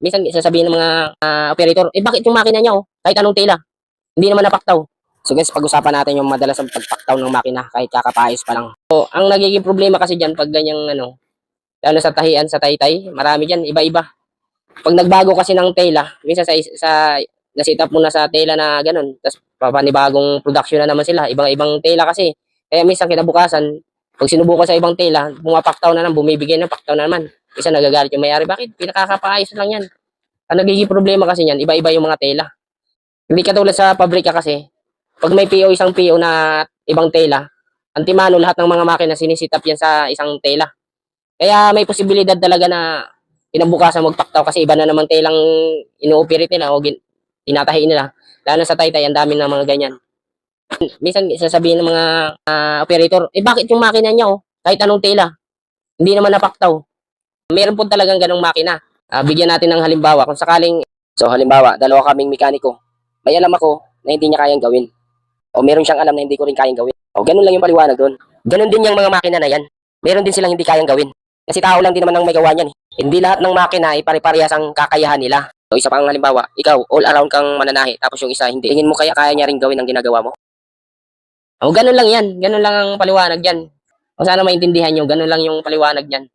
Minsan sasabihin ng mga operator, eh bakit yung makina niya kahit anong tela, hindi naman napaktaw. So guys, pag-usapan natin yung madalas ang pagpaktaw ng makina kahit kakapais pa lang. So, ang nagiging problema kasi diyan pag ganyang lalo sa tahian sa taytay, marami diyan, iba-iba. Pag nagbago kasi ng tela, minsan sa na-set up mo na sa tela na ganun, tapos papanibagong production na naman sila, ibang-ibang tela kasi. Kaya minsan kinabukasan, pag sinubukan sa ibang tela, pumapaktaw na naman, bumibigay ng paktaw na naman. Isa nagagalit yung may-ari, bakit? Pinakakapaayos lang yan. Ang nagiging problema kasi niyan, iba-iba yung mga tela. Hindi katulad sa pabrika kasi, pag may PO, isang PO na ibang tela, antimano lahat ng mga makina sinisitap yan sa isang tela. Kaya may posibilidad talaga na kinabukasan magpaktaw kasi iba na namang telang ino-operate nila o tinatahi nila. Lalo sa taytay, ang dami ng mga ganyan. Minsan sasabihin ng mga operator, eh bakit yung makina niya kahit anong tela, hindi naman napaktaw. Meron po talagang ganong makina. Bigyan natin ng halimbawa kung sakaling, so halimbawa, dalawa kaming mekaniko. May alam ako na hindi niya kayang gawin. O meron siyang alam na hindi ko rin kayang gawin. O ganun lang yung paliwanag doon. Ganun din yung mga makina na yan. Meron din silang hindi kayang gawin. Kasi tao lang din naman ang may gawa niyan. Hindi lahat ng makina ay pare-parehas ang kakayahan nila. So isa pang halimbawa, ikaw all around kang mananahi tapos yung isa hindi. Tingin mo kaya niya rin gawin ang ginagawa mo? O ganun lang yan. Ganun lang ang paliwanag diyan. O sana maintindihan nyo, ganun lang yung paliwanag diyan.